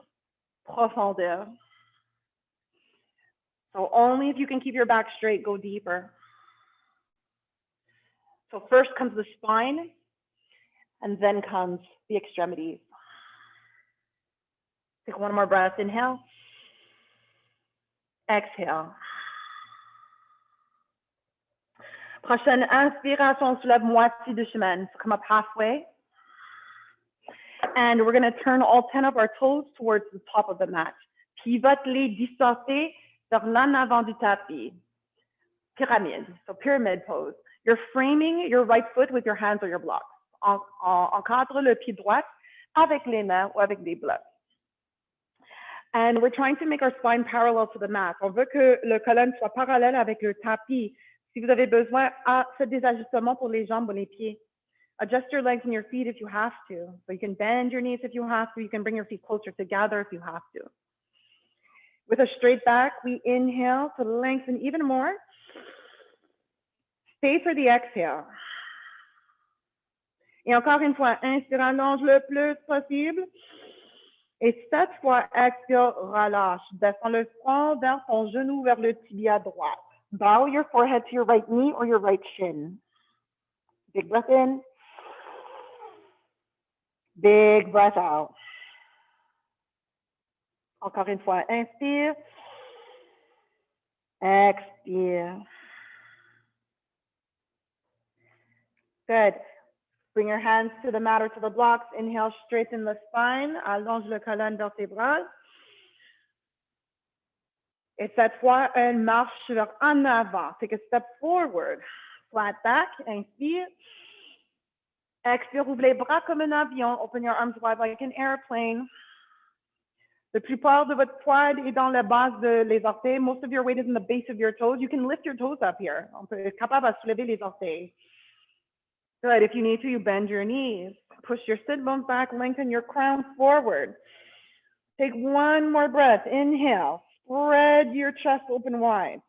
A: profondeur. So only if you can keep your back straight, go deeper. So first comes the spine, and then comes the extremities. Take one more breath, inhale. Exhale. Prochaine inspiration, on soulève moitié du chemin. So come up halfway. And we're going to turn all 10 of our toes towards the top of the mat. Pivote-les, distortez vers l'en avant du tapis. Pyramide, so pyramid pose. You're framing your right foot with your hands or your blocks. Encadre le pied droit avec les mains ou avec des blocs. And we're trying to make our spine parallel to the mat. On veut que le colonne soit parallèle avec le tapis. Si vous avez besoin, faites des ajustements pour les jambes ou les pieds. Adjust your legs and your feet if you have to. So you can bend your knees if you have to. You can bring your feet closer together if you have to. With a straight back, we inhale to lengthen even more. Stay for the exhale. Et encore une fois, inspire, allonge le plus possible. Et cette fois, expire, relâche. Descends le front vers ton genou, vers le tibia droit. Bow your forehead to your right knee or your right shin. Big breath in. Big breath out. Encore une fois, inspire. Expire. Good. Bring your hands to the mat or to the blocks. Inhale, straighten the spine. Allonge le colonne vertébrale. Et cette fois, une marche vers en avant. Take a step forward. Flat back. Inspire. Expire, ouvre les bras comme un avion. Open your arms wide like an airplane. La plupart de votre poids est dans la base de les orteils. Most of your weight is in the base of your toes. You can lift your toes up here. On peut être capable de soulever les orteils. Good. If you need to, you bend your knees. Push your sit bones back. Lengthen your crown forward. Take one more breath. Inhale. Spread your chest open wide.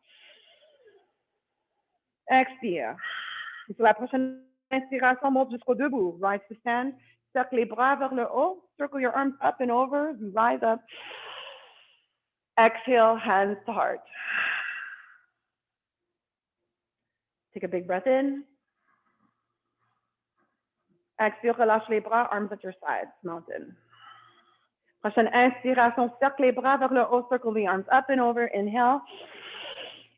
A: Expire. Et sur la prochaine inspiration, monte jusqu'au debout. Rise to stand. Cercle les bras vers le haut. Circle your arms up and over. You rise up. Exhale, hands to heart. Take a big breath in. Expire, relâche les bras, arms at your sides, mountain. Prochaine inspiration, cercle les bras vers le haut, circle the arms up and over, inhale.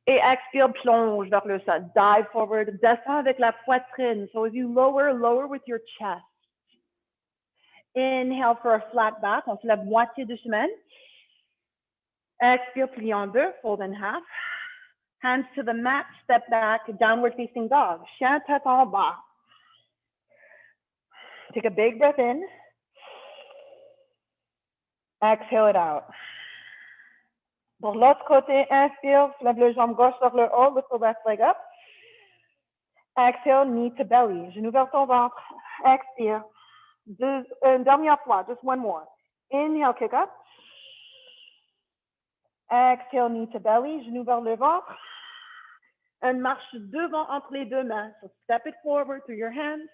A: Et expire, plonge vers le sol, dive forward, descends avec la poitrine. So as you lower, lower with your chest. Inhale for a flat back, on se lève moitié du chemin. Expire, plie en deux, fold in half. Hands to the mat, step back, downward facing dog. Chien tête en bas. Take a big breath in. Exhale it out. Pour l'autre côté, inspire, lève le jambe gauche vers le haut, lift the left leg up. Exhale, knee to belly, genou vers ton ventre. Expire. Une dernière fois, just one more. Inhale, kick up. Exhale, knee to belly, genou vers le ventre. Une marche devant entre les deux mains. So step it forward through your hands.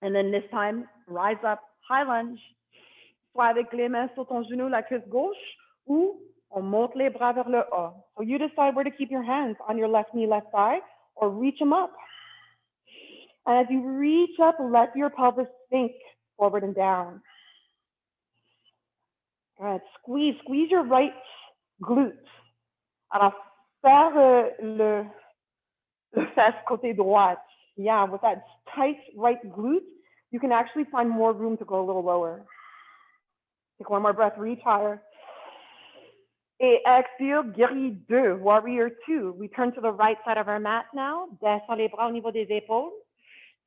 A: And then this time, rise up, high lunge. Soit avec les mains sur ton genou, la cuisse gauche, ou on monte les bras vers le haut. So you decide where to keep your hands, on your left knee, left thigh, or reach them up. And as you reach up, let your pelvis sink forward and down. Good. Squeeze your right glute. Alors, faire le fesse côté droite. Yeah, with that tight right glute, you can actually find more room to go a little lower. Take one more breath, reach higher. Et expire, guerrier 2, warrior 2. We turn to the right side of our mat now. Descends les bras au niveau des épaules.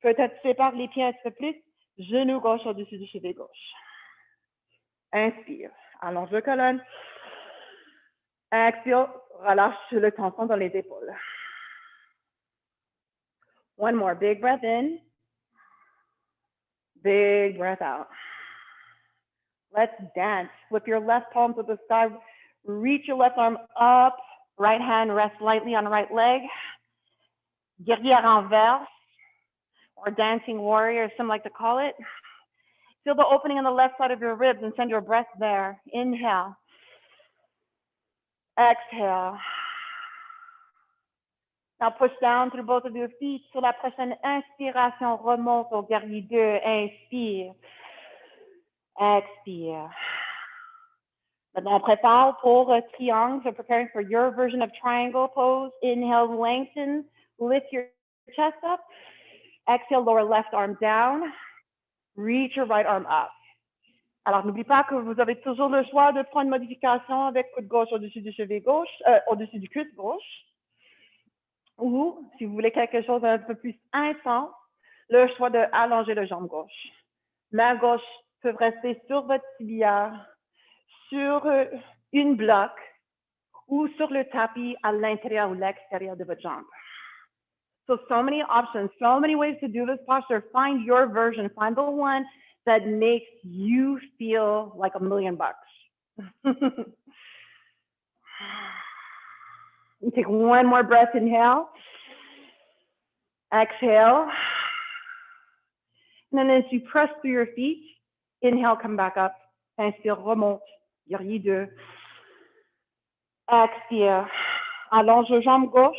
A: Peut-être sépare les pieds un petit peu plus. Genou gauche au-dessus du cheveu gauche. Inspire, allonge le colonne. Expire, relâche le tension dans les épaules. One more, big breath in. Big breath out. Let's dance. Flip your left palm to the sky. Reach your left arm up. Right hand rests lightly on right leg. Guerrière renverse. or dancing warrior, as some like to call it. Feel the opening on the left side of your ribs and send your breath there. Inhale. Exhale. Now push down through both of your feet. Sur la prochaine inspiration, remonte au guerrier 2. Inspire. Expire. Maintenant, on prépare pour triangle. So preparing for your version of triangle pose. Inhale, lengthen. Lift your chest up. Exhale, lower left arm down. Reach your right arm up. Alors, n'oublie pas que vous avez toujours le choix de prendre une modification avec coude gauche au-dessus du cheveu gauche, au-dessus du cuisse gauche. Ou, si vous voulez quelque chose un peu plus intense, le choix de allonger le jambe gauche. Main gauche peut rester sur votre tibia, sur une bloc ou sur le tapis à l'intérieur ou l'extérieur de votre jambe. So many options, so many ways to do this posture. Find your version. Find the one that makes you feel like $1 million. Take one more breath, inhale. Exhale. And then as you press through your feet, inhale, come back up. Inspire, remonte. Guerrier 2. Expire. Allonge le jambe gauche.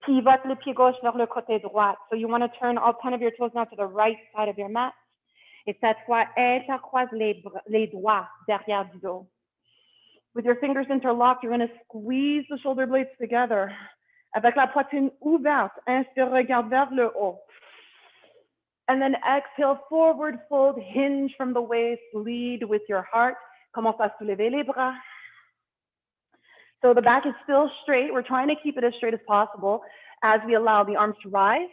A: Pivote le pied gauche vers le côté droit. So you want to turn all 10 of your toes now to the right side of your mat. Et cette fois, intercroise les doigts derrière du dos. With your fingers interlocked, you're going to squeeze the shoulder blades together. Avec la poitrine ouverte, inspire, regarde vers le haut. And then exhale, forward fold, hinge from the waist, lead with your heart. Commence à soulever les bras. So the back is still straight. We're trying to keep it as straight as possible as we allow the arms to rise.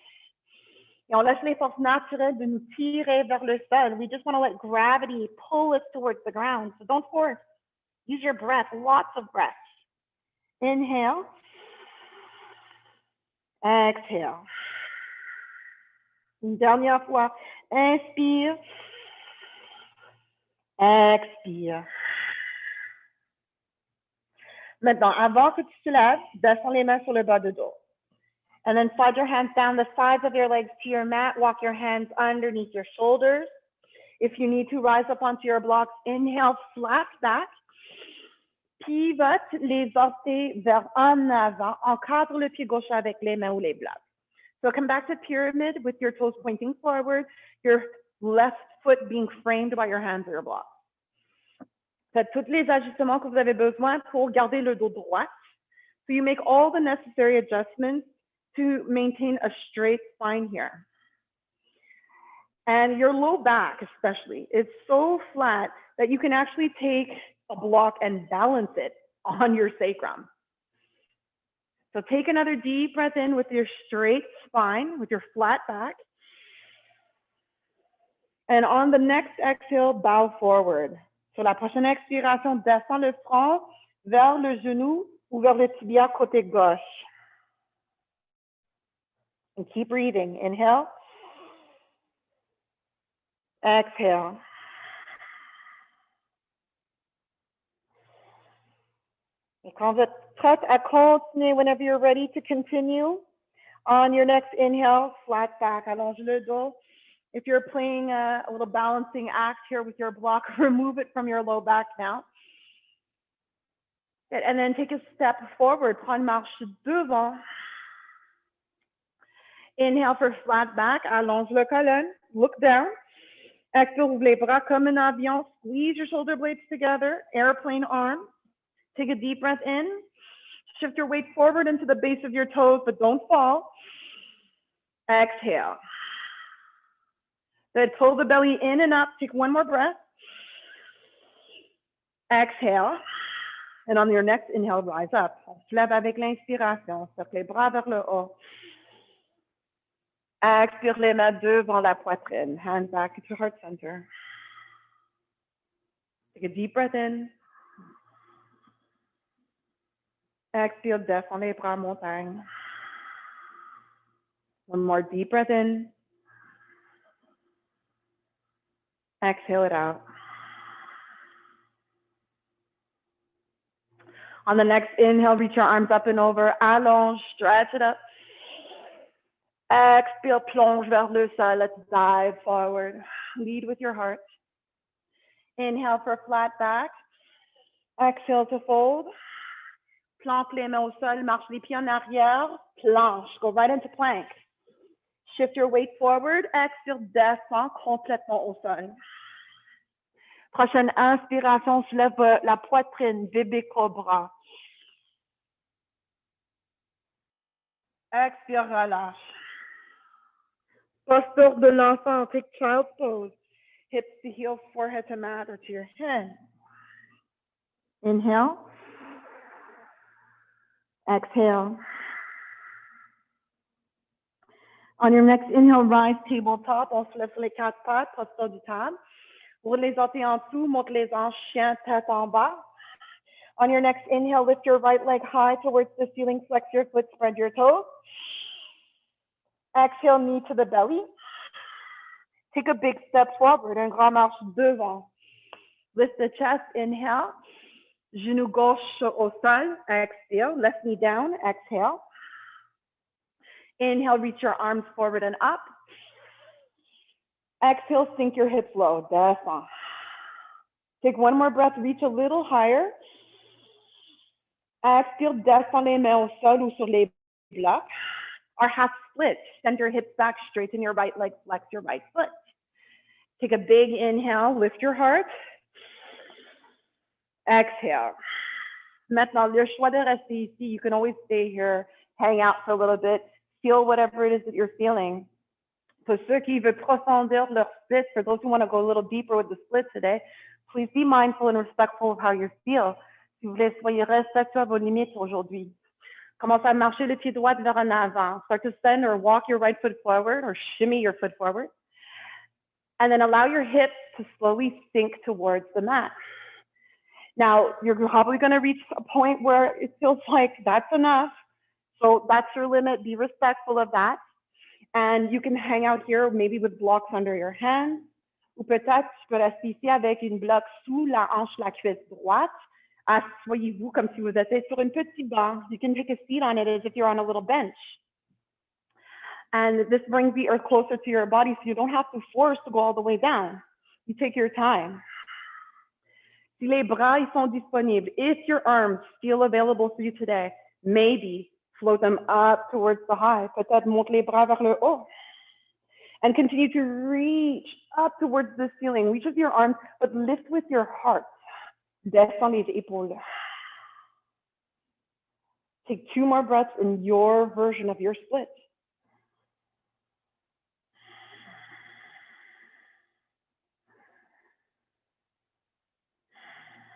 A: Et on laisse les forces naturelles de nous tirer vers le sol. We just want to let gravity pull us towards the ground. So don't force. Use your breath, lots of breath. Inhale. Exhale. Une dernière fois. Inspire. Expire. Maintenant, avant que tu te lèves, descends les mains sur le bas de dos. And then slide your hands down the sides of your legs to your mat. Walk your hands underneath your shoulders. If you need to, rise up onto your blocks. Inhale, flat back. Pivote les orteils vers en avant. Encadre le pied gauche avec les mains ou les blocs. So come back to pyramid with your toes pointing forward, your left foot being framed by your hands or your blocks. Faites tous les ajustements que vous avez besoin pour garder le dos droit. So you make all the necessary adjustments to maintain a straight spine here. And your low back especially is so flat that you can actually take a block and balance it on your sacrum. So take another deep breath in with your straight spine, with your flat back. And on the next exhale, bow forward. Sur la prochaine expiration, descends le front vers le genou ou vers le tibia côté gauche. And keep breathing. Inhale. Exhale. Et quand vous êtes prête à continuer, whenever you're ready to continue, on your next inhale, flat back, allonge le dos. If you're playing a little balancing act here with your block, remove it from your low back now. And then take a step forward, prends une marche devant. Inhale for flat back, allonge le colonne, look down. Expire, ouvre les bras comme un avion, squeeze your shoulder blades together, airplane arm. Take a deep breath in. Shift your weight forward into the base of your toes, but don't fall. Exhale. Then pull the belly in and up. Take one more breath. Exhale. And on your next inhale, rise up. On se lève avec l'inspiration. Serre les bras vers le haut. Expire les mains devant la poitrine. Hands back to heart center. Take a deep breath in. Exhale, descend les bras, montagne. One more deep breath in. Exhale it out. On the next inhale, reach your arms up and over. Allonge, stretch it up. Exhale, plonge vers le sol. Let's dive forward. Lead with your heart. Inhale for flat back. Exhale to fold. Plante les mains au sol, marche les pieds en arrière. Planche. Go right into plank. Shift your weight forward. Expire, descends complètement au sol. Prochaine inspiration, soulève la poitrine, bébé cobra. Expire, relâche. Posture de l'enfant, take child's pose. Hips to heels, forehead to mat or to your head. Inhale. Exhale. On your next inhale, rise tabletop. On se lève sur les quatre pattes, posture du table. Roule les orteils en dessous, monte les hanches, chien, tête en bas. On your next inhale, lift your right leg high towards the ceiling, flex your foot, spread your toes. Exhale, knee to the belly. Take a big step forward, un grand marche devant. Lift the chest, inhale. Genou gauche au sol, exhale. Left knee down, exhale. Inhale, reach your arms forward and up. Exhale, sink your hips low, descend. Take one more breath, reach a little higher. Expire, descend les mains au sol ou sur les blocs. Or half split, send your hips back, straighten your right leg, flex your right foot. Take a big inhale, lift your heart. Exhale. Maintenant, le choix de rester ici. You can always stay here, hang out for a little bit, feel whatever it is that you're feeling. For ceux qui veulent profondir leur split, for those who want to go a little deeper with the split today, please be mindful and respectful of how you feel. Si vous voulez, soyez respectueux à vos limites aujourd'hui. Commencez à marcher le pied droit vers en avant. Start to bend or walk your right foot forward or shimmy your foot forward. And then allow your hips to slowly sink towards the mat. Now, you're probably going to reach a point where it feels like that's enough. So that's your limit. Be respectful of that. And you can hang out here maybe with blocks under your hands. Ou peut-être tu peux rester ici avec une bloc sous la hanche, la cuisse droite. Asseyez-vous comme si vous étiez sur une petite banc. You can take a seat on it as if you're on a little bench. And this brings the earth closer to your body so you don't have to force to go all the way down. You take your time. Si les bras ils sont disponibles, if your arms feel available for you today, maybe float them up towards the high. Peut-être monte les bras vers le haut. And continue to reach up towards the ceiling. Reach with your arms, but lift with your heart. Descends les épaules. Take 2 more breaths in your version of your split.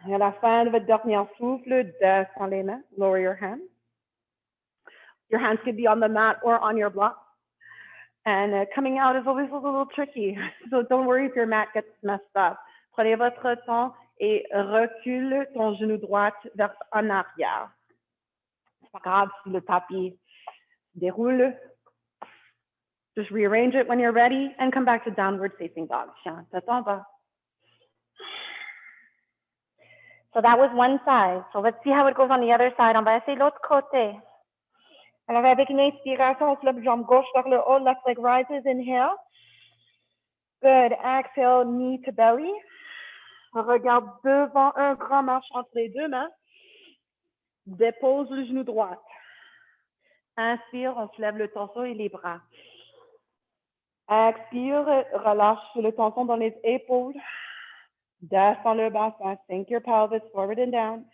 A: Et à la fin de votre dernier souffle, descends les mains. Lower your hands. Your hands could be on the mat or on your block. And coming out is always a little tricky. So don't worry if your mat gets messed up. Prenez votre temps et recule ton genou droit vers en arrière. C'est pas grave si le tapis déroule. Just rearrange it when you're ready and come back to downward facing dog. Chien, tête en bas. So that was one side. So let's see how it goes on the other side. On va essayer l'autre côté. Alors avec une inspiration, on se lève jambe gauche vers le haut, left leg rises, inhale. Good, exhale, knee to belly. On regarde devant, un grand marche entre les deux mains. Dépose le genou droit. Inspire, on se lève le torse et les bras. Expire, relâche le tension dans les épaules. Descends le bassin, sink your pelvis forward and down.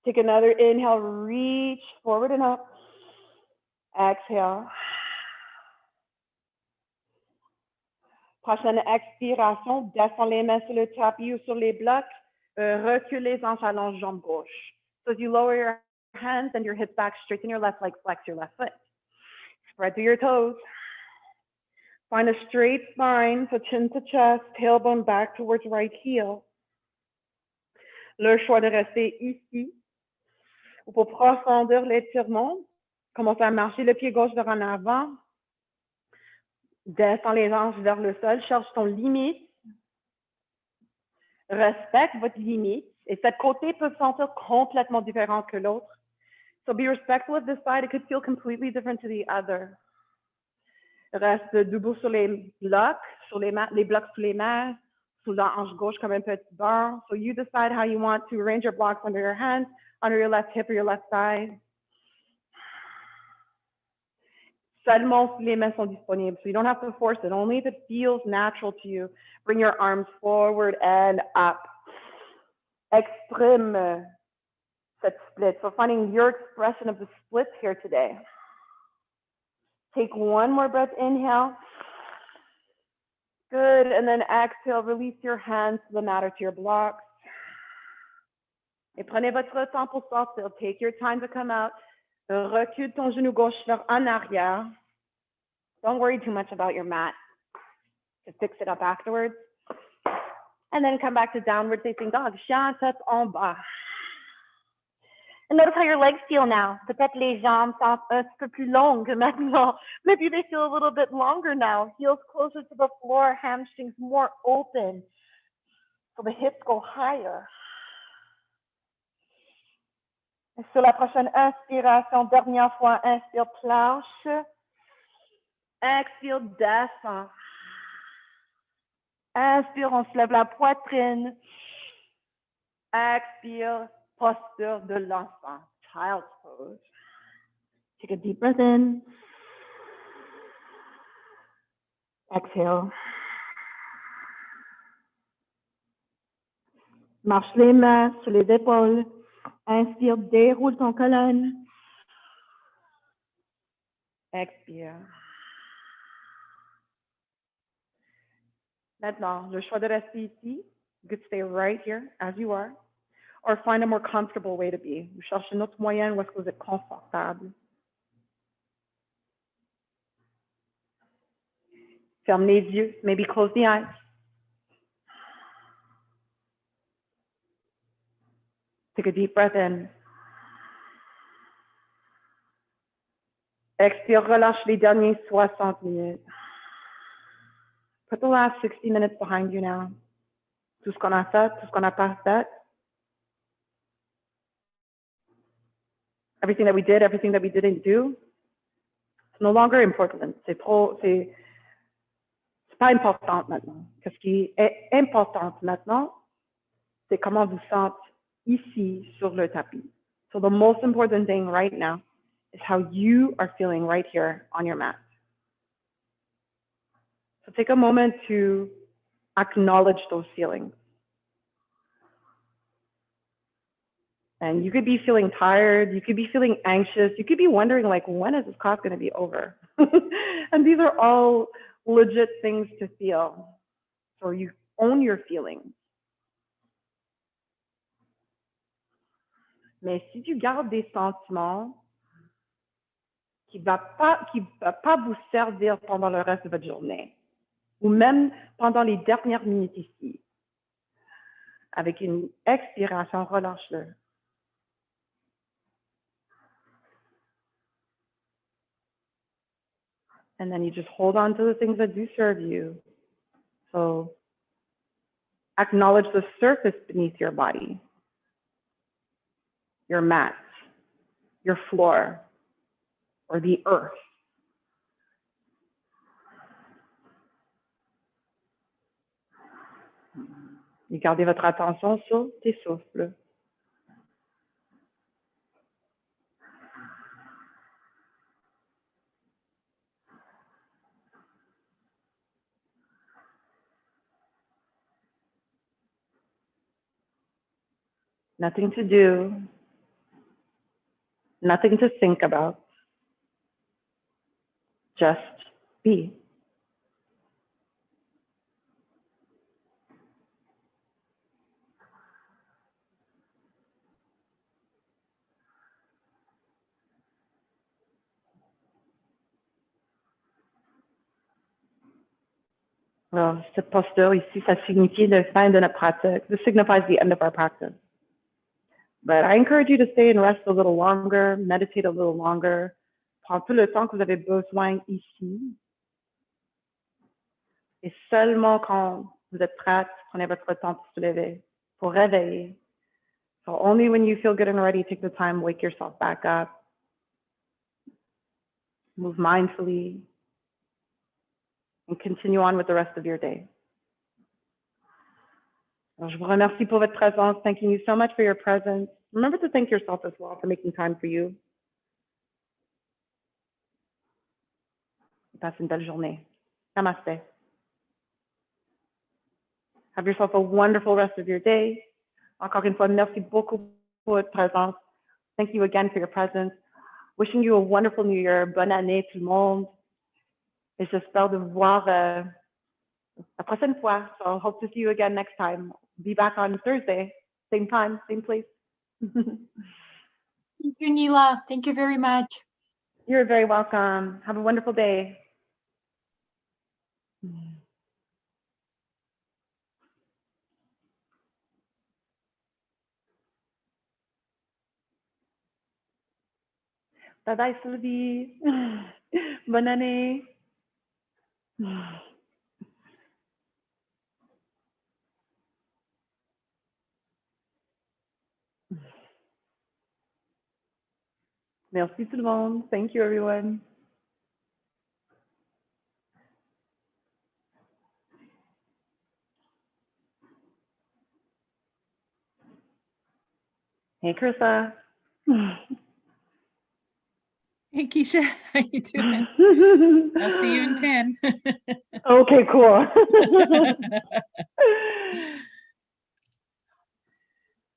A: Take another inhale, reach forward and up. Exhale. Prochaine expiration, descends les mains sur le tapis ou sur les blocs. Recule les hanches, allonge jambe gauche. So as you lower your hands and your hips back, straighten your left leg, flex your left foot. Spread through your toes. Find a straight spine, so chin to chest, tailbone back towards right heel. Le choix de rester ici. Ou pour profondir l'étirement, commencez à marcher le pied gauche vers en avant. Descends les hanches vers le sol, cherche ton limite. Respecte votre limite. Et cette côté peut se sentir complètement différent que l'autre. So be respectful of this side. It could feel completely different to the other. Reste debout sur les blocs sous les mains, sous la hanche gauche comme un petit banc. So you decide how you want to arrange your blocks under your hands, under your left hip or your left thigh. Seulement si les mains sont disponibles. So you don't have to force it. Only if it feels natural to you. Bring your arms forward and up. Exprime cette split. So finding your expression of the split here today. Take one more breath, inhale. Good, and then exhale, release your hands to the mat or to your blocks. Et prenez votre temps pour sortir. Take your time to come out. Recule ton genou gauche vers en arrière. Don't worry too much about your mat. Just fix it up afterwards. And then come back to downward facing dog. Chien tête en bas.
C: And notice how your legs feel now. Peut-être les jambes sont un petit peu plus longues maintenant.
A: Maybe they feel a little bit longer now. Heels closer to the floor, hamstrings more open. So the hips go higher. Et sur la prochaine inspiration, dernière fois, inspire, planche. Expire, descend. Inspire, on se lève la poitrine. Expire, posture de l'enfant, child's pose. Take a deep breath in. Exhale. Marche les mains sur les épaules. Inspire, déroule ton colonne. Expire. Maintenant, le choix de rester ici. You could stay right here as you are. Or find a more comfortable way to be. Vous cherchez une autre moyenne où est-ce que vous êtes confortable. Ferme les yeux. Maybe close the eyes. Take a deep breath in. Expire, relâche les derniers 60 minutes. Put the last 60 minutes behind you now. Tout ce qu'on a fait, tout ce qu'on n'a pas fait. Everything that we did, everything that we didn't do, it's no longer important. C'est pas important maintenant. Ce qui est important maintenant, c'est comment vous sentez ici sur le tapis. So the most important thing right now is how you are feeling right here on your mat. So take a moment to acknowledge those feelings. And you could be feeling tired, you could be feeling anxious, you could be wondering, like, when is this class going to be over? And these are all legit things to feel. So you own your feelings. Mais si tu gardes des sentiments qui ne va pas vous servir pendant le reste de votre journée, ou même pendant les dernières minutes ici, avec une expiration, relâche-le. And then you just hold on to the things that do serve you. So acknowledge the surface beneath your body, your mat, your floor, or the earth. Et gardez votre attention sur tes souffles. Nothing to do, nothing to think about, just be. Alors, cette posture ici, ça signifie la fin de notre pratique. This signifies the end of our practice. But I encourage you to stay and rest a little longer, meditate a little longer. Prends tout le temps que vous avez besoin ici. Et seulement quand vous êtes prête, prenez votre temps pour se lever, pour réveiller. So only when you feel good and ready, take the time, wake yourself back up. Move mindfully and continue on with the rest of your day. Alors, je vous remercie pour votre présence. Thanking you so much for your presence. Remember to thank yourself as well for making time for you. Passe une belle journée. Namaste. Have yourself a wonderful rest of your day. Encore une fois, merci beaucoup pour votre présence. Thank you again for your presence. Wishing you a wonderful new year. Bonne année tout le monde. Et j'espère de vous voir la prochaine fois. So I hope to see you again next time. Be back on Thursday. Same time, same place.
B: Thank you, Nila. Thank you very much.
A: You're very welcome. Have a wonderful day. Bye bye, Sylvie. Bonne année. Merci tout le monde. Thank you, everyone. Hey, Krista.
D: Hey, Keisha, how you doing? I'll see you in 10.
A: Okay, cool.